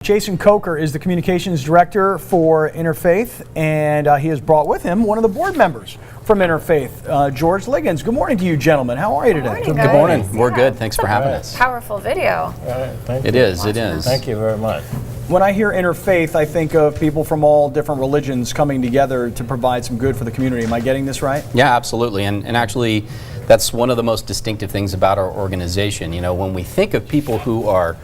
Jason Coker is the communications director for Interfaith, and he has brought with him one of the board members from Interfaith, George Liggins. Good morning to you, gentlemen. How are you today? Good morning. We're good. Thanks for having us. Powerful video. It is. Thank you very much. When I hear Interfaith, I think of people from all different religions coming together to provide some good for the community. Am I getting this right? Yeah, absolutely. And actually, that's one of the most distinctive things about our organization. You know, when we think of people who are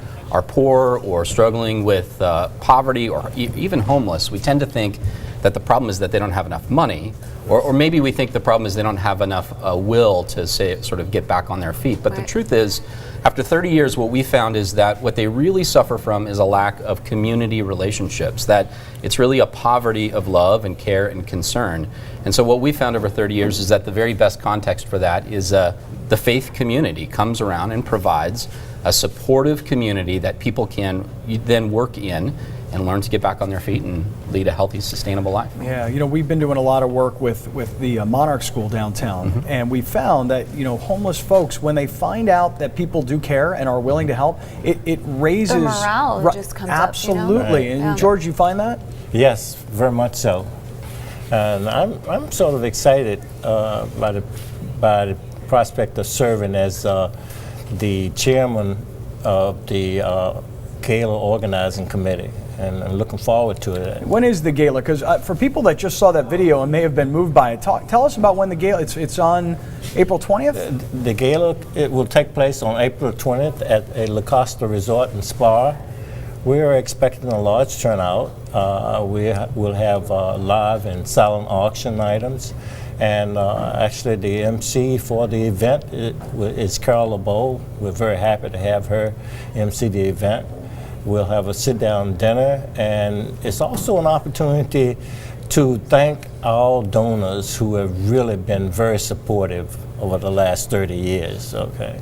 poor or struggling with poverty or even homeless, we tend to think that the problem is that they don't have enough money, or maybe we think the problem is they don't have enough will to sort of get back on their feet. But the truth is, after 30 years, what we found is that what they really suffer from is a lack of community relationships, that it's really a poverty of love and care and concern. And so what we found over 30 years is that the very best context for that is the faith community comes around and provides a supportive community that people can then work in and learn to get back on their feet and lead a healthy, sustainable life. Yeah, you know, we've been doing a lot of work with the Monarch School downtown, and we found that, you know, homeless folks, when they find out that people do care and are willing to help, it raises... The morale just comes absolutely. up, you know? And George, you find that? Yes, very much so. And I'm sort of excited by the prospect of serving as the chairman of the Gala organizing committee, and I'm looking forward to it. When is the gala? Because for people that just saw that video and may have been moved by it, tell us about when the gala. It's on April 20th. The gala, it will take place on April 20th at a La Costa Resort and Spa. We are expecting a large turnout. We will have live and silent auction items. And actually, the MC for the event is Carol LeBeau. We're very happy to have her MC the event. We'll have a sit-down dinner, and it's also an opportunity to thank all donors who have really been very supportive over the last 30 years. Okay.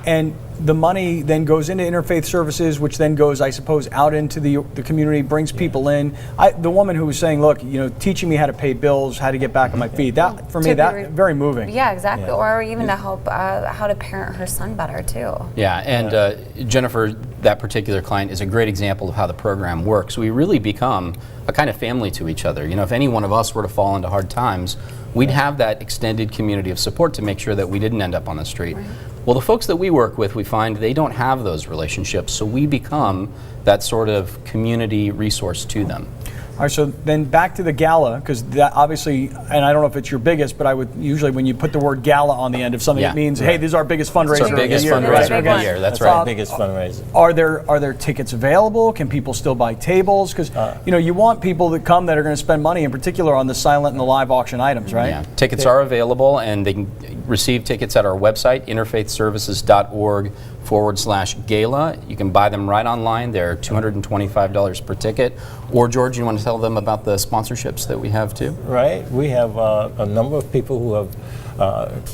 And the money then goes into Interfaith Services, which then goes, I suppose, out into the community, brings people in. The woman who was saying, look, you know, teaching me how to pay bills, how to get back on my feet, that, for me, that very moving. Yeah, exactly. Yeah. Or even to help how to parent her son better, too. Yeah, and Jennifer, that particular client, is a great example of how the program works. We really become a kind of family to each other. You know, if any one of us were to fall into hard times, we'd have that extended community of support to make sure that we didn't end up on the street. Right. Well, the folks that we work with, we find they don't have those relationships, so we become that sort of community resource to them. All right, so then back to the gala, because that obviously, and I don't know if it's your biggest, but I would usually, when you put the word gala on the end of something, it means, hey, this is our biggest fundraiser of the year. It's our biggest fundraiser of the year, that's right. Biggest fundraiser. Are there tickets available? Can people still buy tables? Because you know, you want people that come that are going to spend money, in particular on the silent and the live auction items, right? Yeah, tickets are available, and they can receive tickets at our website, interfaithservices.org/gala. You can buy them right online. They're $225 per ticket. Or, George, you want to tell them about the sponsorships that we have too? Right. We have a number of people who have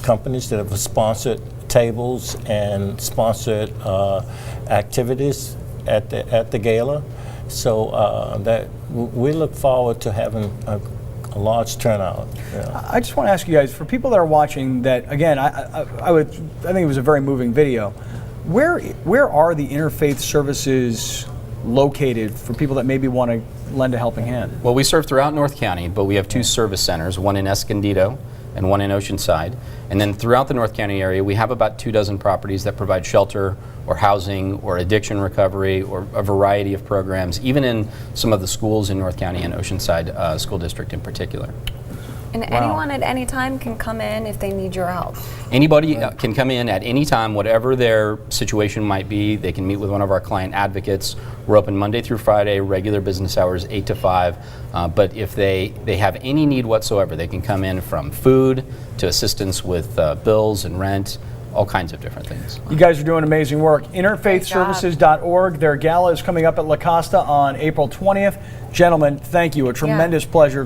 companies that have sponsored tables and sponsored activities at the gala. So that we look forward to having a large turnout. Yeah. I just want to ask you guys, for people that are watching, that again, I think it was a very moving video. Where are the Interfaith Services located for people that maybe want to lend a helping hand? Well, we serve throughout North County, but we have two service centers, one in Escondido and one in Oceanside. And then throughout the North County area, we have about 24 properties that provide shelter or housing or addiction recovery or a variety of programs, even in some of the schools in North County and Oceanside School District in particular. And anyone at any time can come in if they need your help. Anybody can come in at any time, whatever their situation might be. They can meet with one of our client advocates. We're open Monday through Friday, regular business hours, 8 to 5. But if they have any need whatsoever, they can come in from food to assistance with bills and rent, all kinds of different things. You guys are doing amazing work. Interfaithservices.org. Their gala is coming up at La Costa on April 20th. Gentlemen, thank you. A tremendous pleasure.